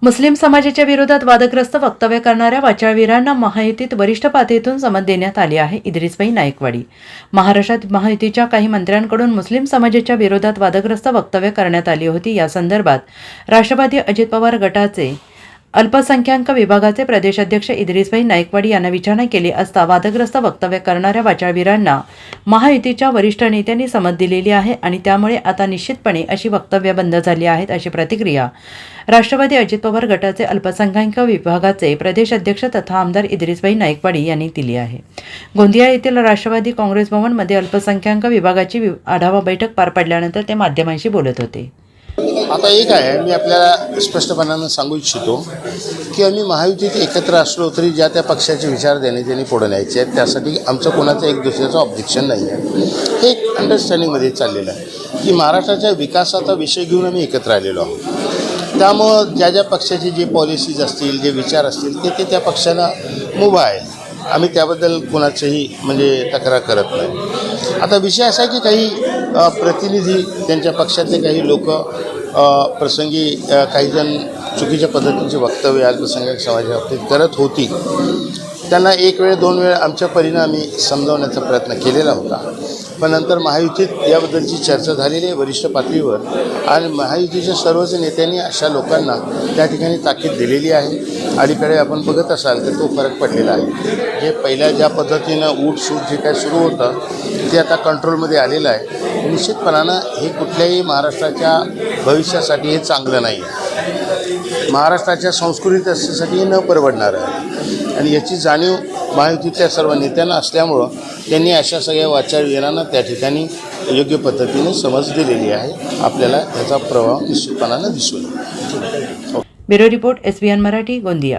मुस्लिम समाजाच्या विरोधात वादग्रस्त वक्तव्य करणाऱ्या वाचाळवीरांना महायुतीत वरिष्ठ पातळीतून समज देण्यात आली आहे. इद्रिसभाई नाईकवाडी. महाराष्ट्रात महायुतीच्या काही मंत्र्यांकडून मुस्लिम समाजाच्या विरोधात वादग्रस्त वक्तव्य करण्यात आली होती. या संदर्भात राष्ट्रवादी अजित पवार गटाचे अल्पसंख्याक विभागाचे प्रदेशाध्यक्ष इद्रिसभाई नाईकवाडी यांना विचारणा केली असता वादग्रस्त वक्तव्य करणाऱ्या वाचाळवीरांना महायुतीच्या वरिष्ठ नेत्यांनी समज दिलेली आहे आणि त्यामुळे आता निश्चितपणे अशी वक्तव्य बंद झाली आहेत, अशी प्रतिक्रिया राष्ट्रवादी अजित पवार गटाचे अल्पसंख्याक विभागाचे प्रदेशाध्यक्ष तथा आमदार इद्रिसभाई नाईकवाडी यांनी दिली आहे. गोंदिया येथील राष्ट्रवादी काँग्रेस भवनमध्ये अल्पसंख्याक विभागाची आढावा बैठक पार पडल्यानंतर ते माध्यमांशी बोलत होते. आता एक आहे, मी आपल्याला स्पष्टपणानं सांगू इच्छितो की आम्ही महायुतीत एकत्र असलो तरी ज्या त्या पक्षाचे विचार त्यांनी पुढे न्यायचे आहेत, त्यासाठी आमचं कोणाचं एक दुसऱ्याचं ऑब्जेक्शन नाही आहे. हे एक अंडरस्टँडिंगमध्ये चाललेलं आहे की महाराष्ट्राच्या विकासाचा विषय घेऊन आम्ही एकत्र आलेलो आहोत. त्यामुळं ज्या ज्या पक्षाचे जे पॉलिसीज असतील, जे विचार असतील ते त्या पक्षाला मुभा आहे. आम्ही त्याबद्दल कोणाचंही तक्रार करत नाही. आता विषय असा आहे की काही प्रतिनिधी, त्यांच्या पक्षातले काही लोक प्रसंगी काहीजण चुकीच्या पद्धतीचे वक्तव्य अल्पसंख्याक समाजाच्या बाबतीत करत होती. त्यांना एक वेळ दोन वेळ आमच्या परीनं आम्ही समजावण्याचा प्रयत्न केलेला होता. पण नंतर महायुतीत याबद्दलची चर्चा झालेली आहे वरिष्ठ पातळीवर आणि महायुतीच्या सर्वच नेत्यांनी अशा लोकांना त्या ठिकाणी ताकीद दिलेली आहे. अलीकडे आपण बघत असाल तर तो फरक पडलेला आहे. जे पहिल्या ज्या पद्धतीनं उठसूट जे काय सुरू होतं ते आता कंट्रोलमध्ये आलेलं आहे. निश्चितपणानं हे कुठल्याही महाराष्ट्राच्या भविष्यासाठी हे चांगलं नाही आहे. महाराष्ट्राच्या संस्कृती असण्यासाठी हे न परवडणार आहे आणि याची जाणीव महायुतीतल्या सर्व नेत्यांना असल्यामुळं त्यांनी अशा सगळ्या वाचाळवीरांना त्या ठिकाणी योग्य पद्धतीने समज दिलेली आहे. आपल्याला याचा प्रभाव निश्चितपणानं दिसून येईल. Bureau report, SBN Marathi, Gondia.